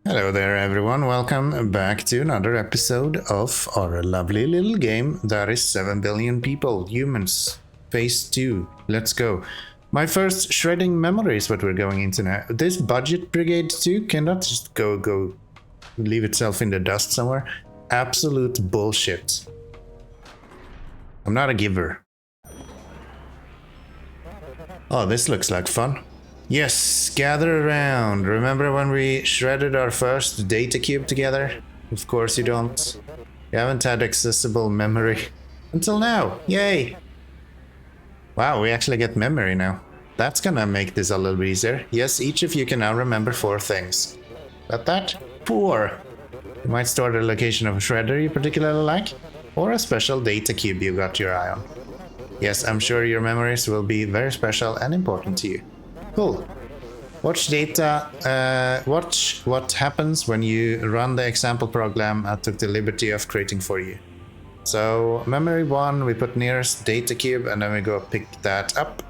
Hello there everyone, welcome back to another episode of our lovely little game that is 7 billion people, humans, phase 2, let's go. My first shredding memory is what we're going into now. This budget brigade 2 cannot just go leave itself in the dust somewhere. Absolute bullshit. I'm not a giver. Oh, this looks like fun. Yes, gather around. Remember when we shredded our first data cube together? Of course you don't. You haven't had accessible memory until now. Yay! Wow, we actually get memory now. That's gonna make this a little bit easier. Yes, each of you can now remember 4 things. Got that? 4. You might store the location of a shredder you particularly like, or a special data cube you got your eye on. Yes, I'm sure your memories will be very special and important to you. Cool. Watch what happens when you run the example program I took the liberty of creating for you. So, memory 1, we put nearest data cube and then we go pick that up.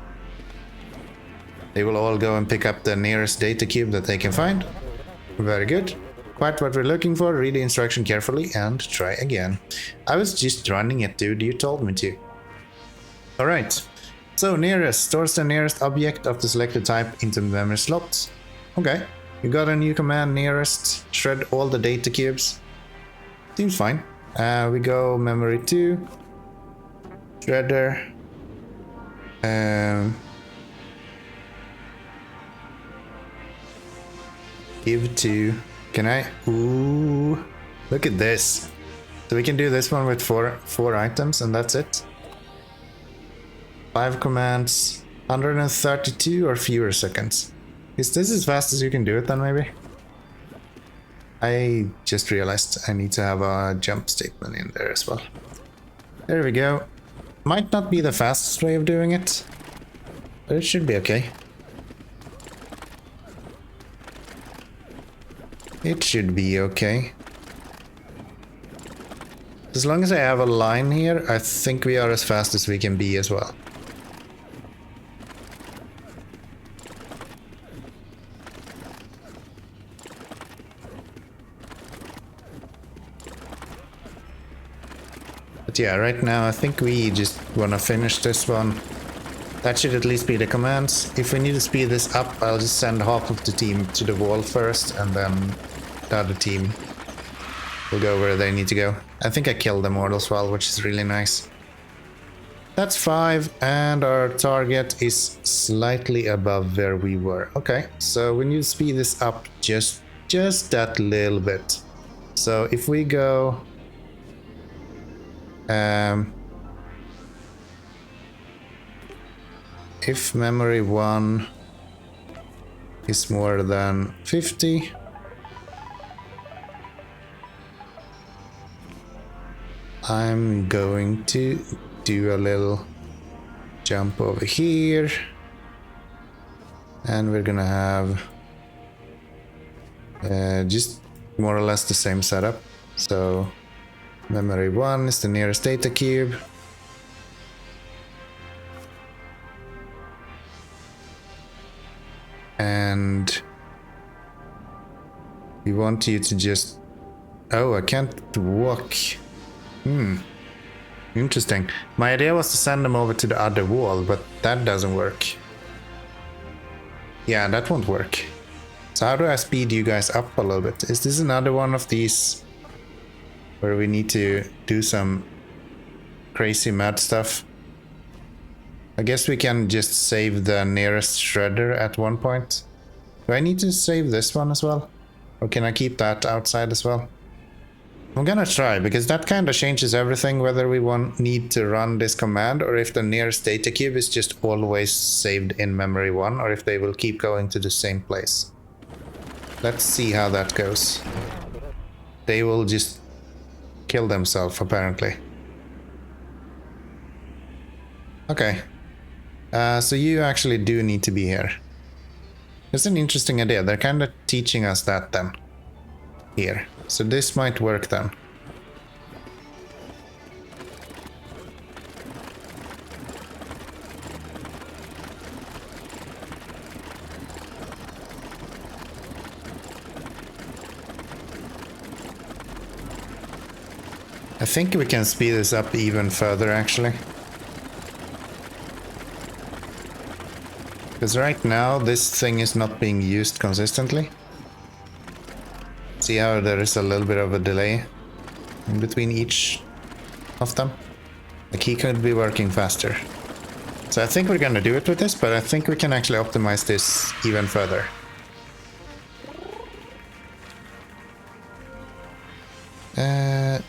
They will all go and pick up the nearest data cube that they can find. Very good. Quite what we're looking for, read the instruction carefully and try again. I was just running it, dude, you told me to. Alright. So, nearest stores the nearest object of the selected type into memory slots. Okay, you got a new command, nearest, shred all the data cubes. Seems fine. We go memory 2, shredder, give to, can I, ooh, look at this. So we can do this one with four items and that's it. 5 commands, 132 or fewer seconds. Is this as fast as you can do it then, maybe? I just realized I need to have a jump statement in there as well. There we go. Might not be the fastest way of doing it, but it should be okay. It should be okay. As long as I have a line here, I think we are as fast as we can be as well. But yeah, right now I think we just want to finish this one. That should at least be the commands. If we need to speed this up, I'll just send half of the team to the wall first and then the other team will go where they need to go. I think I killed them all as well, which is really nice. That's 5 and our target is slightly above where we were. Okay, so we need to speed this up just that little bit. So if we go if memory 1 is more than 50, I'm going to do a little jump over here and we're gonna have just more or less the same setup. So memory 1 is the nearest data cube. And we want you to just... Oh, I can't walk. Interesting. My idea was to send them over to the other wall, but that doesn't work. Yeah, that won't work. So how do I speed you guys up a little bit? Is this another one of these where we need to do some crazy mad stuff? I guess we can just save the nearest shredder at one point. Do I need to save this one as well? Or can I keep that outside as well? I'm gonna try, because that kind of changes everything, whether we need to run this command or if the nearest data cube is just always saved in memory 1 or if they will keep going to the same place. Let's see how that goes. They will just kill themselves, apparently. Okay. So you actually do need to be here. It's an interesting idea. They're kind of teaching us that then. Here. So this might work then. I think we can speed this up even further actually. Because right now this thing is not being used consistently. See how there is a little bit of a delay in between each of them? Like he could be working faster. So I think we're gonna do it with this, but I think we can actually optimize this even further.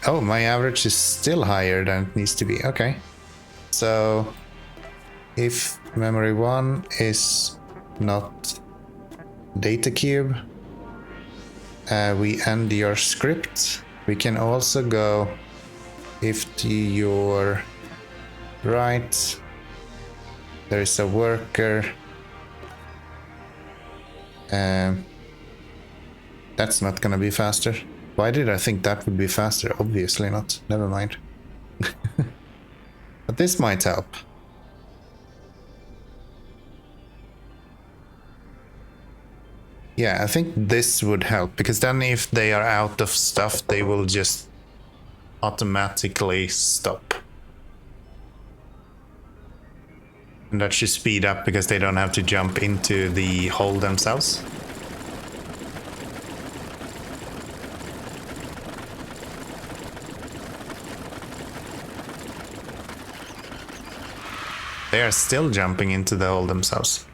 Oh, my average is still higher than it needs to be. Okay. So if memory 1 is not data cube, we end your script. We can also go if to your right there is a worker. That's not gonna be faster. Why did I think that would be faster? Obviously not. Never mind. But this might help. Yeah, I think this would help, because then if they are out of stuff, they will just automatically stop. And that should speed up because they don't have to jump into the hole themselves. They are still jumping into the hole themselves.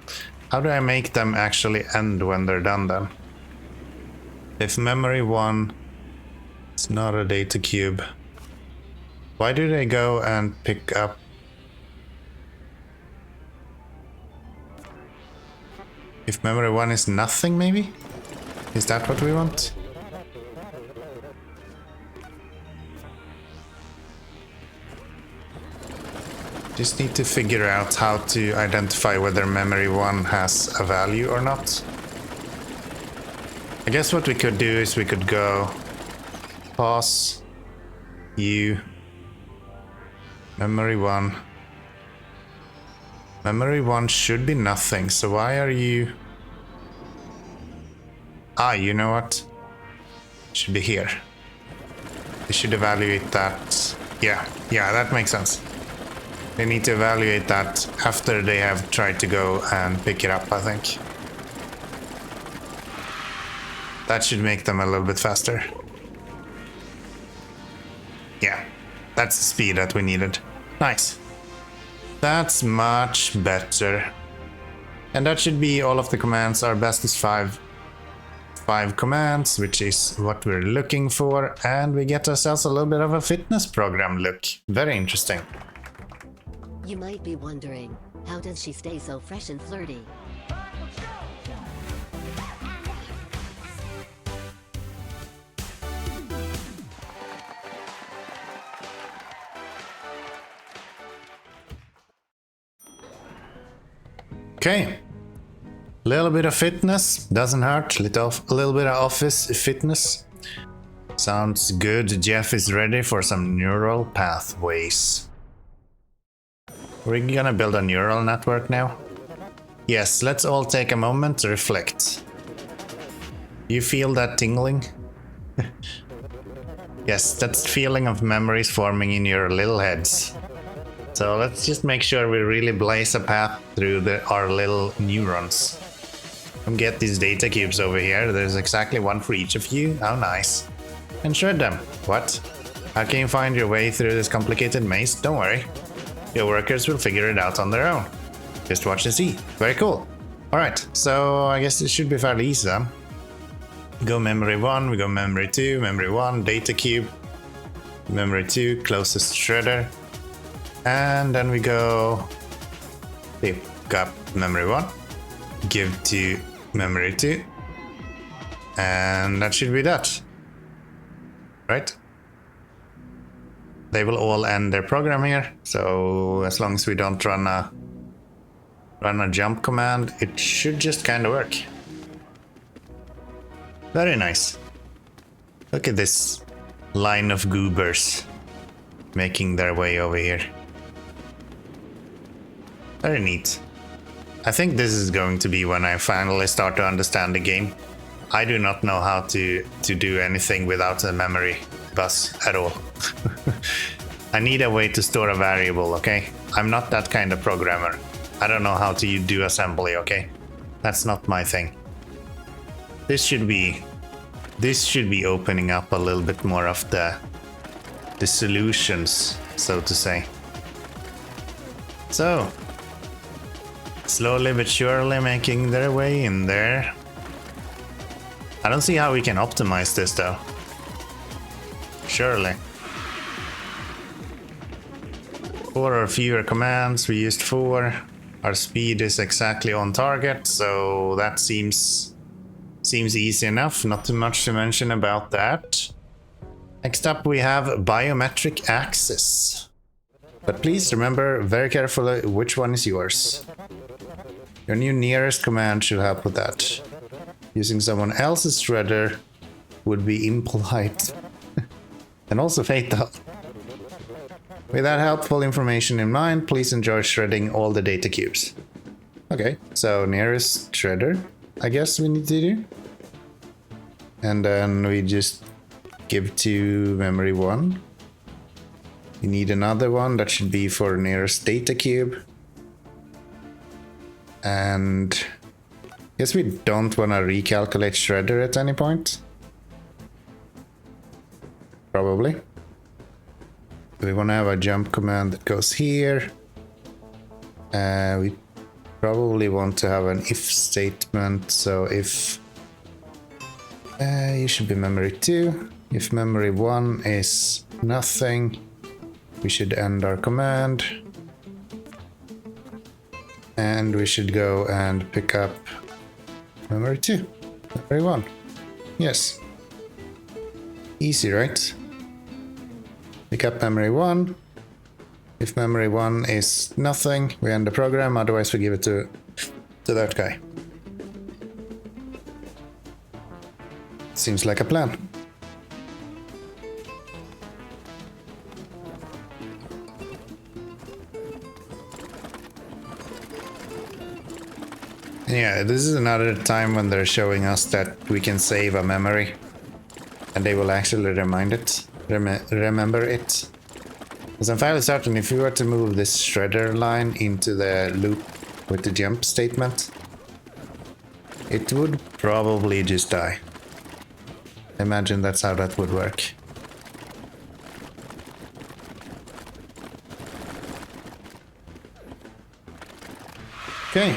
How do I make them actually end when they're done then? If memory 1 is not a data cube, why do they go and pick up? If memory 1 is nothing, maybe? Is that what we want? Just need to figure out how to identify whether memory 1 has a value or not. I guess what we could do is we could go pause you memory 1. Memory 1 should be nothing, so why are you... Ah, you know what? It should be here. We should evaluate that. Yeah, that makes sense. They need to evaluate that after they have tried to go and pick it up, I think. That should make them a little bit faster. Yeah, that's the speed that we needed. Nice. That's much better. And that should be all of the commands. Our best is 5 commands, which is what we're looking for. And we get ourselves a little bit of a fitness program look. Very interesting. You might be wondering, how does she stay so fresh and flirty? Okay. Little bit of fitness, doesn't hurt. A little bit of office fitness. Sounds good. Jeff is ready for some neural pathways. We're gonna build a neural network now. Yes, let's all take a moment to reflect. You feel that tingling? Yes, that's the feeling of memories forming in your little heads. So let's just make sure we really blaze a path through our little neurons. Come get these data cubes over here. There's exactly one for each of you. How nice. And shred them. What? How can you find your way through this complicated maze? Don't worry. Your workers will figure it out on their own. Just watch and see. Very cool. Alright, so I guess it should be fairly easy then. We go memory 1, we go memory 2, memory 1, data cube, memory 2, closest shredder. And then we go pick up memory 1, give to memory 2, and that should be that. Right? They will all end their program here, so as long as we don't run a jump command, it should just kind of work. Very nice. Look at this line of goobers making their way over here. Very neat. I think this is going to be when I finally start to understand the game. I do not know how to do anything without a memory bus at all. I need a way to store a variable, okay? I'm not that kind of programmer. I don't know how to do assembly, okay? That's not my thing. This should be opening up a little bit more of the solutions, so to say. So, slowly but surely making their way in there. I don't see how we can optimize this though. Surely. 4 or fewer commands, we used 4. Our speed is exactly on target, so that seems easy enough. Not too much to mention about that. Next up we have biometric access. But please remember very carefully which one is yours. Your new nearest command should help with that. Using someone else's shredder would be impolite and also fatal. With that helpful information in mind, please enjoy shredding all the data cubes. Okay, so nearest shredder, I guess we need to do. And then we just give to memory 1. We need another one that should be for nearest data cube. And I guess we don't want to recalculate shredder at any point. Probably. We want to have a jump command that goes here. We probably want to have an if statement. So if you should be memory 2. If memory 1 is nothing, we should end our command. And we should go and pick up memory 2. Memory 1. Yes. Easy, right? Pick up memory 1. If memory 1 is nothing, we end the program, otherwise we give it to that guy. Seems like a plan. Yeah, this is another time when they're showing us that we can save a memory. And they will actually remember it. Because I'm fairly certain if we were to move this shredder line into the loop with the jump statement, it would probably just die. I imagine that's how that would work. Okay.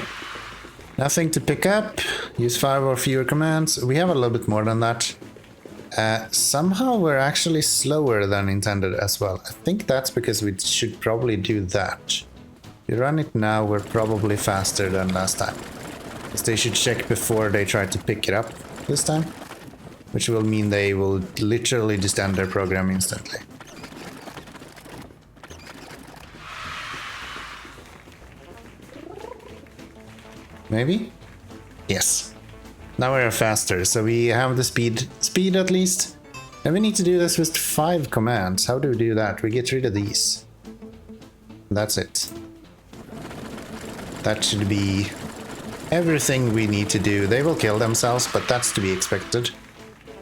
Nothing to pick up. Use 5 or fewer commands. We have a little bit more than that. Somehow we're actually slower than intended as well. I think that's because we should probably do that. If you run it now, we're probably faster than last time. Because they should check before they try to pick it up this time. Which will mean they will literally just end their program instantly. Maybe? Yes. Now we are faster, so we have the speed at least. And we need to do this with 5 commands. How do we do that? We get rid of these. That's it. That should be everything we need to do. They will kill themselves, but that's to be expected.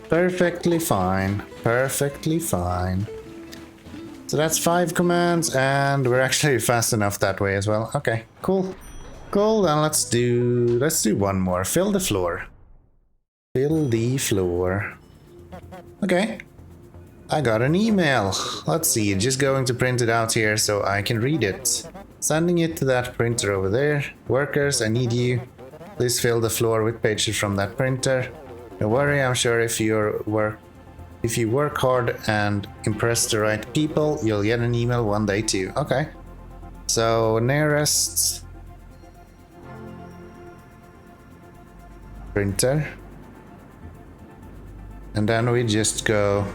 Perfectly fine. Perfectly fine. So that's 5 commands, and we're actually fast enough that way as well. Okay, cool. Cool, then let's do one more. Fill the floor. Fill the floor. Okay. I got an email. Let's see, just going to print it out here so I can read it. Sending it to that printer over there. Workers, I need you. Please fill the floor with pages from that printer. Don't worry, I'm sure if you work hard and impress the right people, you'll get an email one day too. Okay. So nearest printer. And then we just go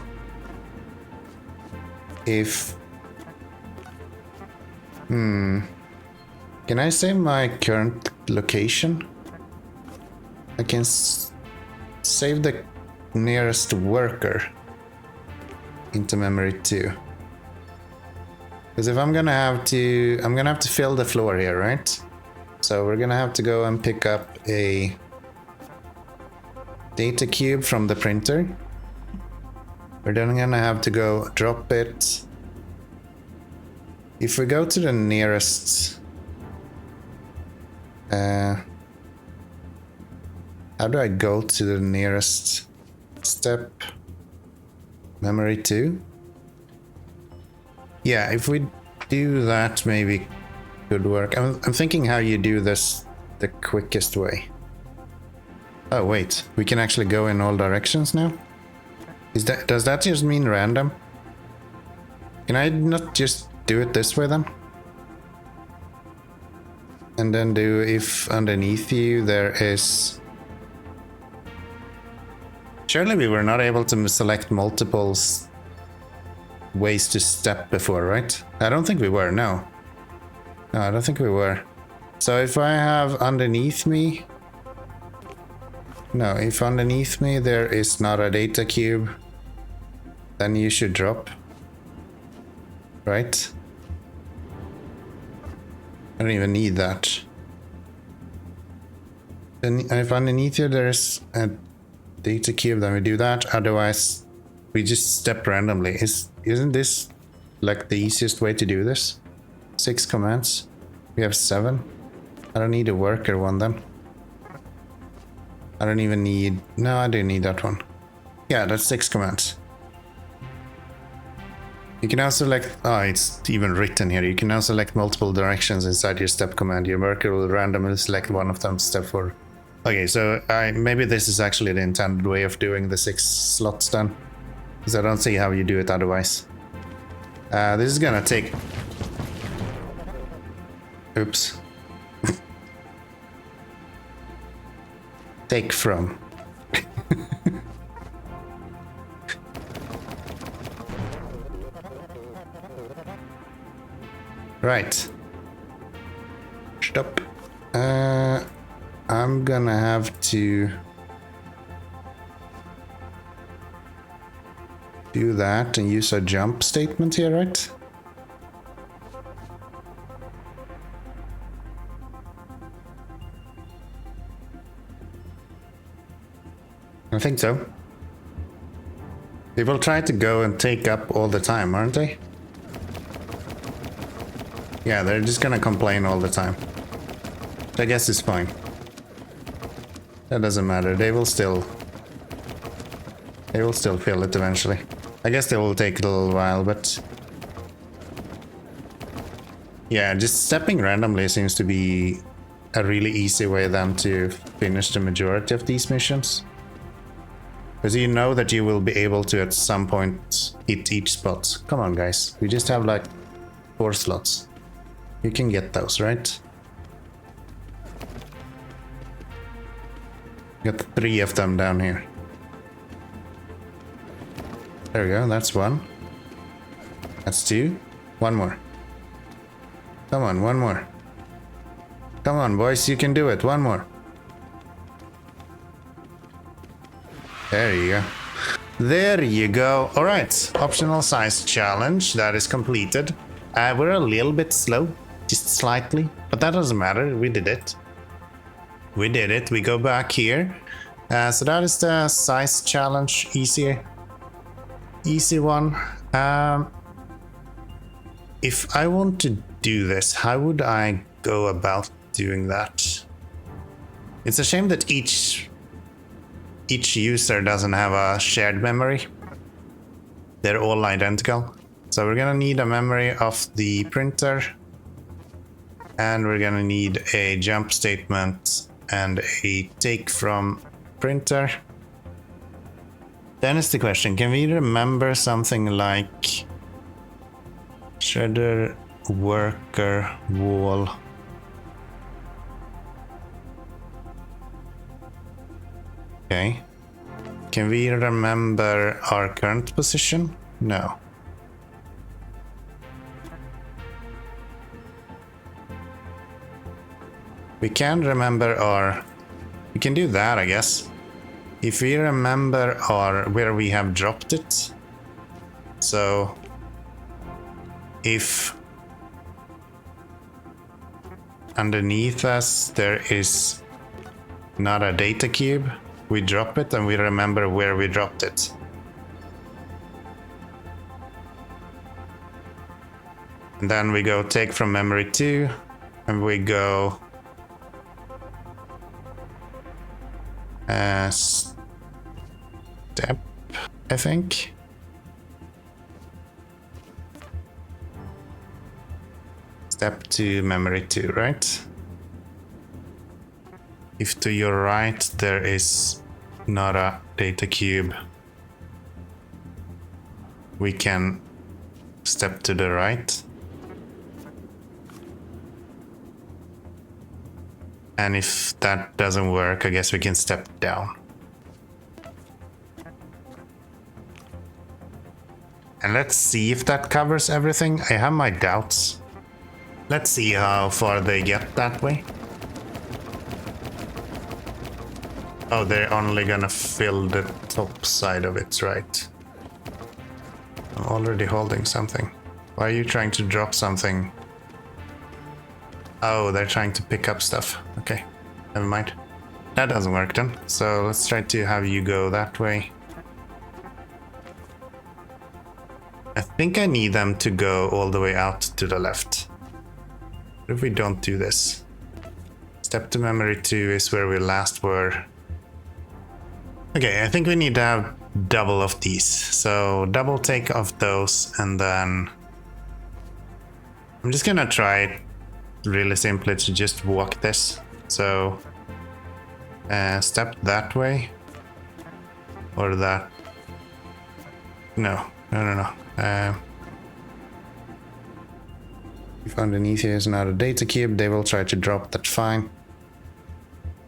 if can I say my current location? I can save the nearest worker into memory 2. Because if I'm gonna have to fill the floor here, right? So we're gonna have to go and pick up a data cube from the printer. We're then gonna have to go drop it. If we go to the nearest... how do I go to the nearest step? Memory 2? Yeah, if we do that, maybe could work. I'm thinking how you do this the quickest way. Oh wait, we can actually go in all directions now? Does that just mean random? Can I not just do it this way then? And then do if underneath you there is... Surely we were not able to select multiple ways to step before, right? I don't think we were, no. No, I don't think we were. So if I have underneath me... No, if underneath me there is not a data cube, then you should drop. Right? I don't even need that. Then if underneath you there's a data cube, then we do that. Otherwise, we just step randomly. Isn't this like the easiest way to do this? 6 commands. We have 7. I don't need a worker one then. I don't even need... No, I do need that one. Yeah, that's 6 commands. You can now select... Oh, it's even written here. You can now select multiple directions inside your step command. Your worker will randomly select one of them step for... Okay, so maybe this is actually the intended way of doing the 6 slots then. Because I don't see how you do it otherwise. This is gonna take... Oops. Take from. Right. Stop. I'm gonna have to do that and use a jump statement here, right? I think so. They will try to go and take up all the time, aren't they? Yeah, they're just gonna complain all the time. Which I guess is fine. That doesn't matter. They will still feel it eventually. I guess they will take a little while, but yeah, just stepping randomly seems to be a really easy way then to finish the majority of these missions. Because you know that you will be able to at some point hit each spot. Come on guys, we just have like 4 slots. You can get those, right? Got 3 of them down here. There we go, that's 1. That's 2. 1 more. Come on, 1 more. Come on, boys, you can do it. 1 more. There you go. There you go. Alright, optional size challenge. That is completed. We're a little bit slow, just slightly, but that doesn't matter. We did it. We did it. We go back here. So that is the size challenge. Easy one. If I want to do this, how would I go about doing that? It's a shame that each user doesn't have a shared memory. They're all identical. So we're gonna need a memory of the printer, and we're gonna need a jump statement and a take from printer. Then is the question, can we remember something like shredder, worker, wall? Okay. Can we remember our current position? No. We can remember our... We can do that, I guess. If we remember our... where we have dropped it. So... if... underneath us there is not a data cube, we drop it and we remember where we dropped it. And then we go take from memory 2, and we go step, I think. Step to memory 2, right? If to your right there is not a data cube, we can step to the right. And if that doesn't work, I guess we can step down. And let's see if that covers everything. I have my doubts. Let's see how far they get that way. Oh, they're only gonna fill the top side of it, right? I'm already holding something. Why are you trying to drop something? Oh, they're trying to pick up stuff. Okay, never mind. That doesn't work then. So let's try to have you go that way. I think I need them to go all the way out to the left. What if we don't do this? Step to memory 2 is where we last were. Okay, I think we need to have double of these. So double take of those, and then I'm just gonna try it really simply to just walk this. So step that way, or that. No. If underneath here is not a data cube, they will try to drop that, fine.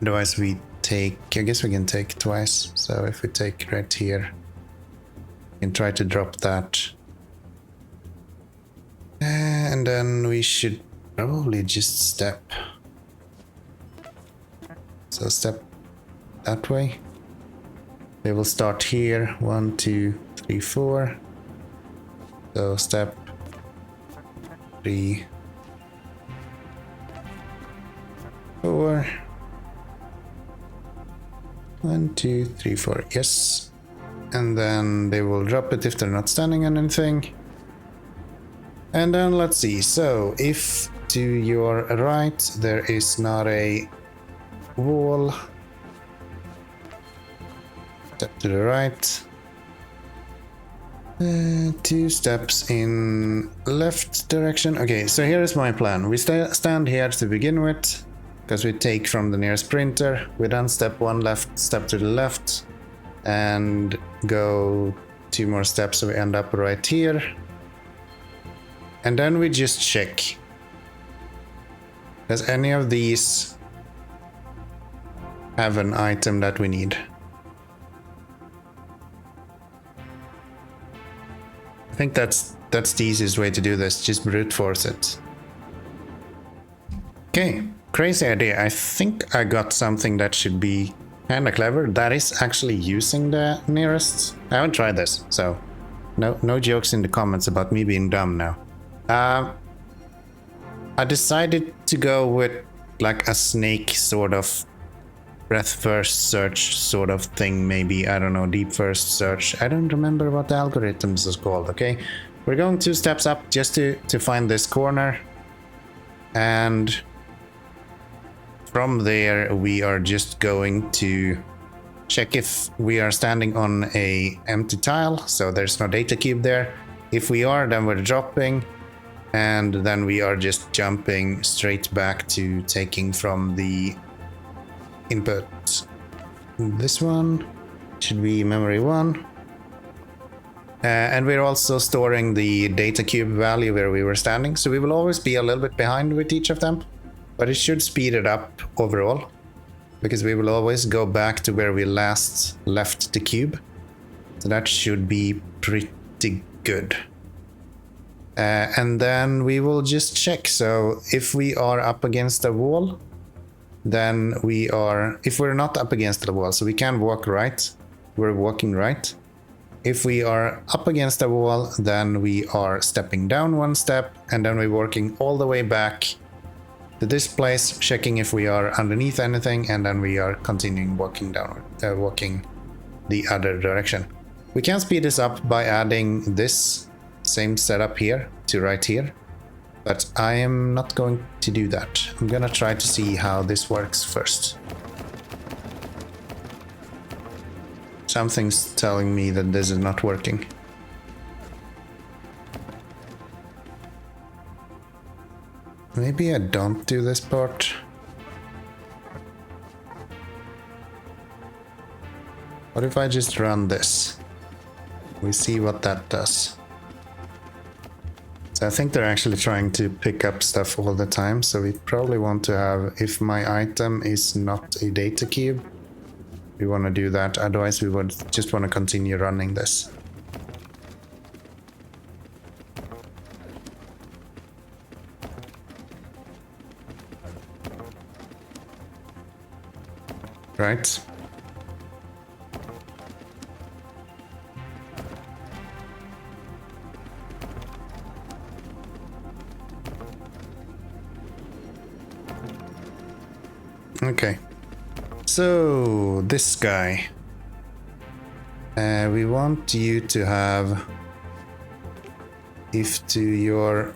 Otherwise we take, I guess we can take twice. So if we take right here, we can try to drop that. And then we should probably just step. So step that way. They will start here, 1, 2, 3, 4. So step 3, 4. 1, 2, 3, 4. Yes. And then they will drop it if they're not standing on anything. And then let's see. So if to your right there is not a wall, step to the right. 2 steps in left direction. Okay, so here is my plan. We stand here to begin with, because we take from the nearest printer. We then step 1 left, step to the left, and go 2 more steps, so we end up right here. And then we just check. Does any of these have an item that we need? I think that's the easiest way to do this, just brute force it. Okay, crazy idea. I think I got something that should be kinda clever. That is actually using the nearest. I haven't tried this, so no jokes in the comments about me being dumb now. I decided to go with like a snake sort of breath first search sort of thing, maybe. I don't know, deep first search. I don't remember what the algorithms is called. Okay, we're going 2 steps up just to find this corner, and from there we are just going to check if we are standing on a empty tile, so there's no data cube there. If we are, then we're dropping, and then we are just jumping straight back to taking from the input. This one should be memory 1. And we're also storing the data cube value where we were standing, so we will always be a little bit behind with each of them, but it should speed it up overall, because we will always go back to where we last left the cube. So that should be pretty good. And then we will just check. So if we are up against a wall, then we are, if we're not up against the wall, so we can walk right, we're walking right. If we are up against the wall, then we are stepping down 1 step, and then we're working all the way back to this place, checking if we are underneath anything, and then we are continuing walking downward, walking the other direction. We can speed this up by adding this same setup here to right here. But I am not going to do that. I'm gonna try to see how this works first. Something's telling me that this is not working. Maybe I don't do this part. What if I just run this? We see what that does. So I think they're actually trying to pick up stuff all the time, so we probably want to have, if my item is not a data cube, we want to do that, otherwise we would just want to continue running this. Right? Okay, so this guy, we want you to have, if to your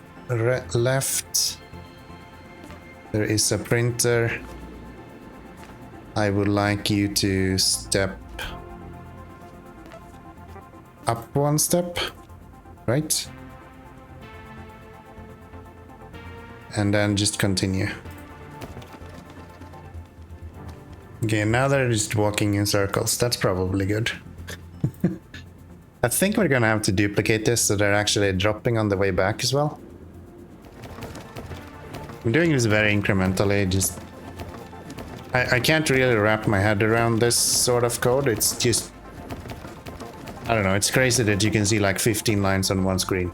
left there is a printer, I would like you to step up one step, right? And then just continue. Okay, now they're just walking in circles. That's probably good. I think we're gonna have to duplicate this so they're actually dropping on the way back as well. I'm doing this very incrementally, just... I can't really wrap my head around this sort of code. It's just... I don't know, it's crazy that you can see like 15 lines on one screen.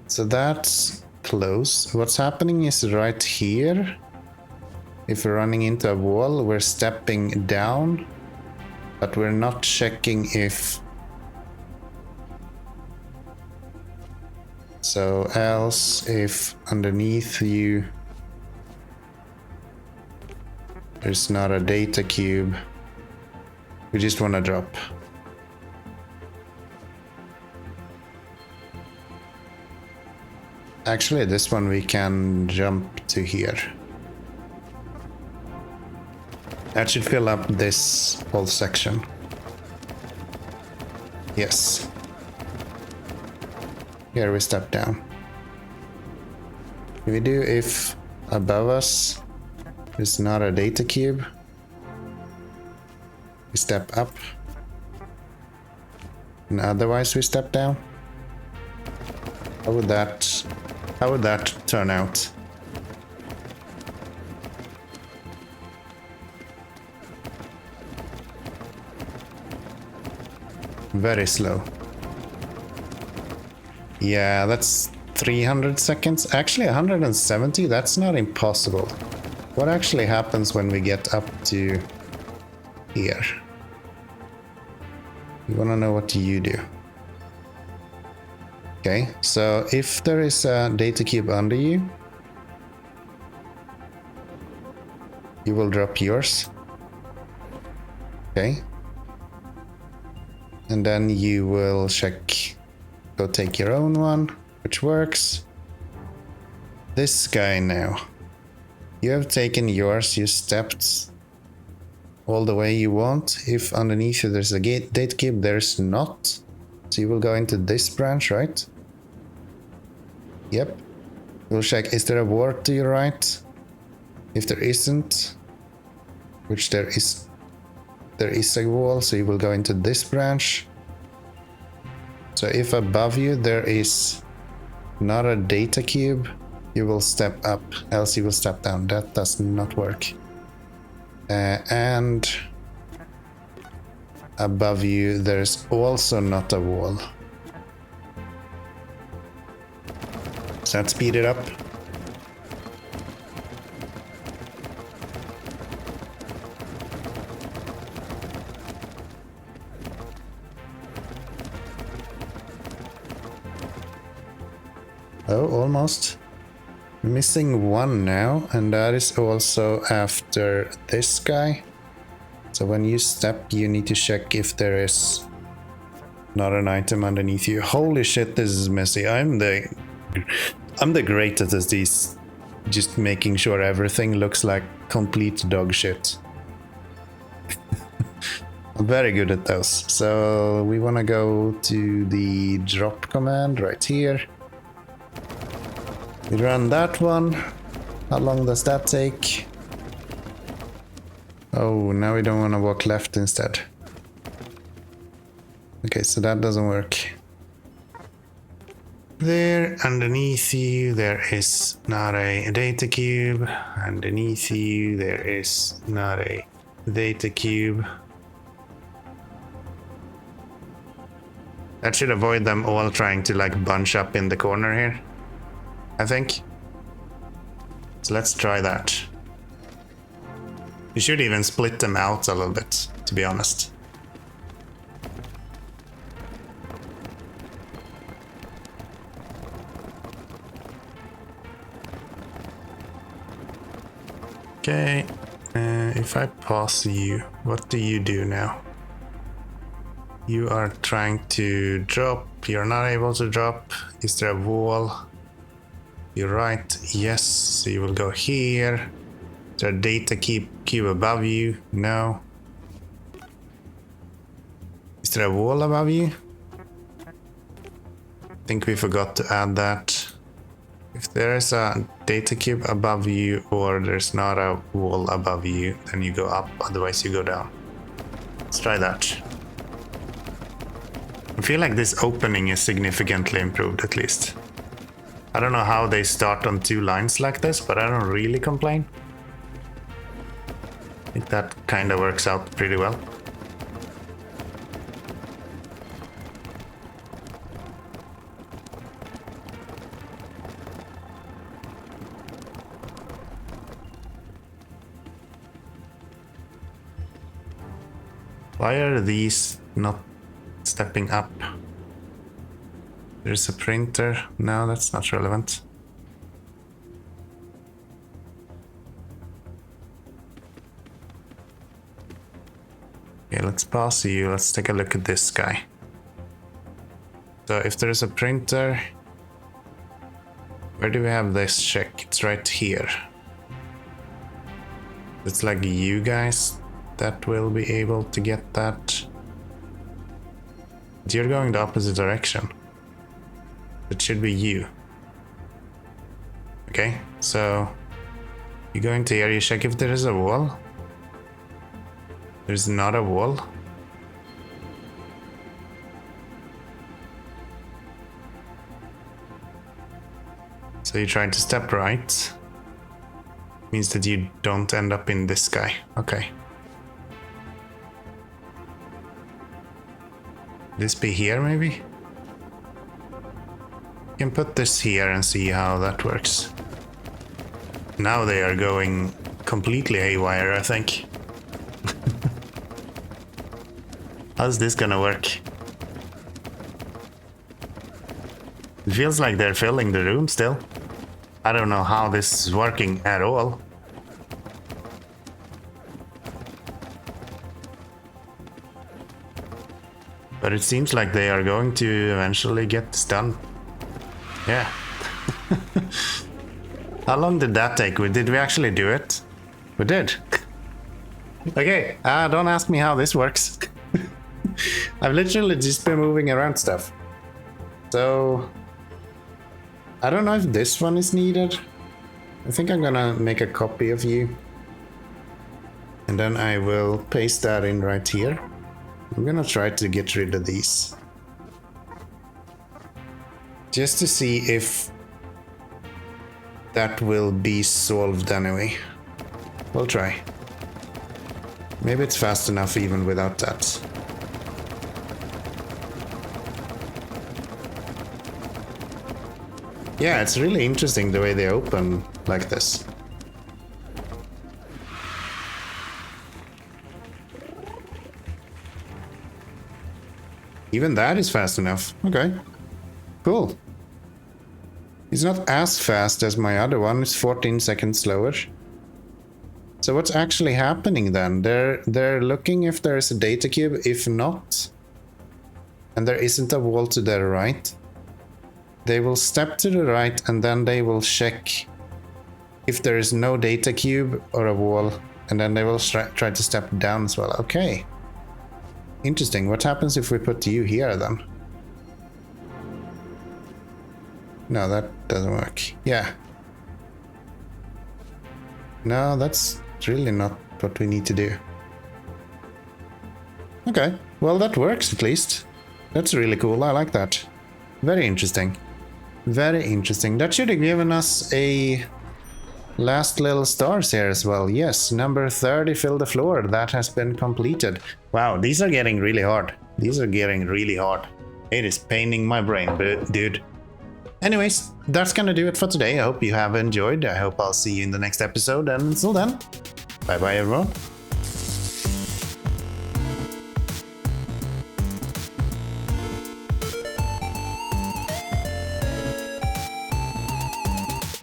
So that's close. What's happening is right here. If we're running into a wall, we're stepping down, but we're not checking if... So else, if underneath you there's not a data cube, we just want to drop. Actually, this one we can jump to here. That should fill up this whole section. Yes. Here we step down. We do if above us is not a data cube. We step up. And otherwise we step down. How would that turn out? Very slow. Yeah, that's 300 seconds. Actually, 170, that's not impossible. What actually happens when we get up to here? You wanna know what you do? Okay, so if there is a data cube under you, you will drop yours. Okay. And then you will check, go take your own one, which works. This guy now. You have taken yours, you stepped all the way you want. If underneath you there's a data cube, there's not. So you will go into this branch, right? Yep. We'll check, is there a ward to your right? If there isn't, which there is a wall, so you will go into this branch. So if above you there is not a data cube, you will step up, else you will step down. That does not work. And above you there's also not a wall. So let's speed it up. Oh, almost. Missing one now, and that is also after this guy. So when you step, you need to check if there is Not an item underneath you. Holy shit, this is messy. I'm the greatest at these. Just making sure everything looks like complete dog shit. I'm very good at those. So we want to go to the drop command right here. We run that one. How long does that take? Oh, now we don't want to walk left instead. Okay, so that doesn't work. There, underneath you, there is not a data cube. Underneath you, there is not a data cube. That should avoid them all trying to like bunch up in the corner here, I think. So let's try that. You should even split them out a little bit, to be honest. Okay, if I pause you, what do you do now? You are trying to drop, you're not able to drop. Is there a wall? You're right, yes, so you will go here. Is there a data cube above you? No. Is there a wall above you? I think we forgot to add that. If there is a data cube above you or there's not a wall above you, then you go up, otherwise you go down. Let's try that. I feel like this opening is significantly improved, at least. I don't know how they start on 2 lines like this, but I don't really complain. I think that kind of works out pretty well. Why are these not stepping up? There's a printer. No, that's not relevant. Okay, let's pause you. Let's take a look at this guy. So if there's a printer, where do we have this check? It's right here. It's like you guys that will be able to get that. You're going the opposite direction. It should be you. Okay, so you go into here, you check if there is a wall. There's not a wall. So you try to step right. Means that you don't end up in this guy. Okay. This be here maybe? You can put this here and see how that works. Now they are going completely haywire, I think. How's this gonna work? It feels like they're filling the room still. I don't know how this is working at all. But it seems like they are going to eventually get this done. Yeah. How long did that take? Did we actually do it? We did. Okay, don't ask me how this works. I've literally just been moving around stuff. So I don't know if this one is needed. I think I'm gonna make a copy of you. And then I will paste that in right here. I'm gonna try to get rid of these. Just to see if that will be solved anyway. We'll try. Maybe it's fast enough even without that. Yeah, it's really interesting the way they open like this. Even that is fast enough. Okay. Cool. It's not as fast as my other one. It's 14 seconds slower. So what's actually happening then? They're looking if there's a data cube. If not, and there isn't a wall to their right, they will step to the right and then they will check if there is no data cube or a wall, and then they will try to step down as well. Okay. Interesting. What happens if we put you here then? No, that doesn't work. Yeah. No, that's really not what we need to do. Okay, well that works at least. That's really cool, I like that. Very interesting. Very interesting. That should have given us a last little stars here as well. Yes, number 30, fill the floor. That has been completed. Wow, these are getting really hard. These are getting really hard. It is paining my brain, dude. Anyways, that's gonna do it for today. I hope you have enjoyed. I hope I'll see you in the next episode, and until then, bye bye everyone.